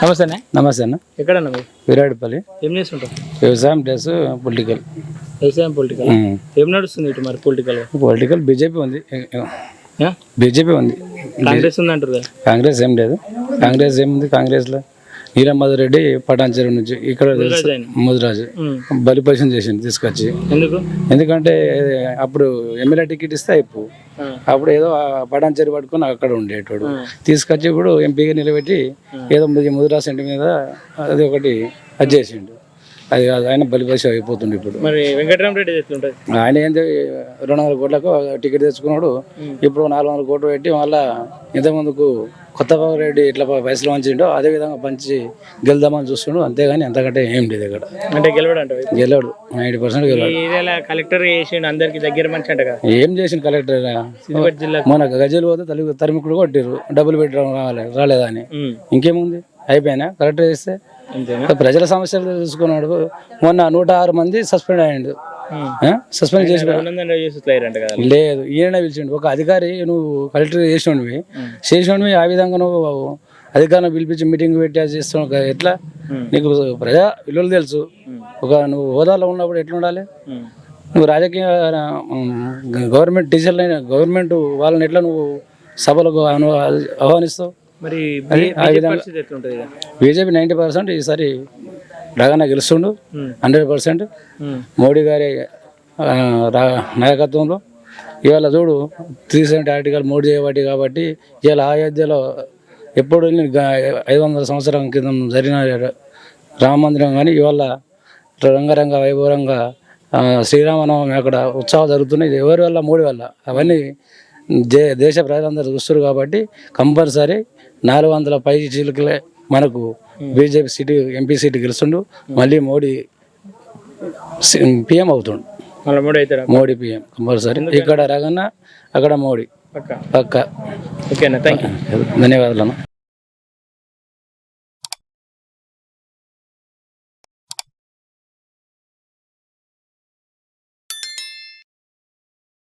నమస్తే అన్న. నమస్తే అన్న. ఎక్కడన్నా మీరు? విరాడిపల్లి. ఏం చేస్తుంటారు? వ్యవసాయం ప్లస్ పొలిటికల్. వ్యవసాయం పొలిటికల్ ఏం నడుస్తుంది ఇటు మరి? పొలిటికల్ బీజేపీ ఉంది. బీజేపీ ఉంది. కాంగ్రెస్ ఉంది అంటారు కదా? కాంగ్రెస్ ఏం లేదు. కాంగ్రెస్ ఏముంది? కాంగ్రెస్లో నీలమ్మధర్ రెడ్డి పటాన్చెరు నుంచి ఇక్కడ ముదిరాజు బలిపరిశం చేసింది తీసుకొచ్చి. ఎందుకంటే అప్పుడు ఎమ్మెల్యే టికెట్ ఇస్తే అయిపో, అప్పుడు ఏదో పటాన్చెరు పట్టుకొని అక్కడ ఉండేటోడు. తీసుకొచ్చి ఇప్పుడు ఎంపీగా నిలబెట్టి ఏదో ముదిరాజు ఇంటి మీద అది ఒకటి అది చేసిండు. అది ఆయన బలిపరిశం అయిపోతుంది. ఇప్పుడు మరి వెంకటరామరెడ్డి ఆయన ఏంటి 200 కోట్లకు టికెట్ తెచ్చుకున్నాడు. ఇప్పుడు 400 కోట్లు పెట్టి మళ్ళా ఇంతకుముందుకు కొత్త రెడ్డి ఇట్లా పైసలు పంచిండో అదే విధంగా పంచి గెలుదామని చూస్తుండు. అంతేగాని అంతకంటే ఏం లేదు ఇక్కడ. అంటే గెలవడు 90% గెలవాడు. కలెక్టర్ చేసిండు, అందరికి దగ్గర మంచి అంట కదా. ఏం చేసిన కలెక్టర్? మన గజలు పోతే తరిమికుడు కొట్టిరు, డబ్బులు పెట్టి రాలేదా అని. ఇంకేముంది? అయిపోయినా కలెక్టర్ చేస్తే ప్రజల సమస్యలు చూసుకున్నాడు. మొన్న 106 మంది సస్పెండ్ అయ్యిండు. సస్పెండ్ చేసి లేదు, ఈయన పిలిచిండు. ఒక అధికారి నువ్వు కలెక్టర్ చేసినవి ఆ విధంగా నువ్వు అధికారులను పిలిపించి మీటింగ్ పెట్టి అది చేస్తున్నావు. ఎట్లా? నీకు ప్రజా విలువలు తెలుసు. నువ్వు హోదాలో ఉన్నప్పుడు ఎట్లా ఉండాలి? నువ్వు రాజకీయ గవర్నమెంట్ టీచర్లైన గవర్నమెంట్ వాళ్ళని ఎట్లా నువ్వు సభలకు ఆహ్వానిస్తావు? బీజేపీ 90% ఈసారి బాగానే గెలుస్తుండు. 100% మోడీ గారి నాయకత్వంలో. ఇవాళ చూడు 370 ఆర్టికల్ మోడీ చేయబట్టి కాబట్టి ఇవాళ అయోధ్యలో ఎప్పుడు 500 సంవత్సరాల క్రితం జరిగిన రామ మందిరం కానీ ఇవాళ రంగరంగ వైభవంగా శ్రీరామనవమి అక్కడ ఉత్సవాలు జరుగుతున్నాయి. ఎవరి వల్ల? మోడీ వల్ల. అవన్నీ దేశ ప్రజలందరూ చూస్తారు కాబట్టి కంపల్సరీ 400 పై చిలుకలే మనకు బీజేపీ సీటు ఎంపీ సీటు గెలుస్తుండు. మళ్ళీ మోడీ పిఎం అవుతుండు. Modi PM compulsory. ఇక్కడ రగన్న, అక్కడ మోడీ పక్క. ఓకేనా, థ్యాంక్ యూ, ధన్యవాదాలు.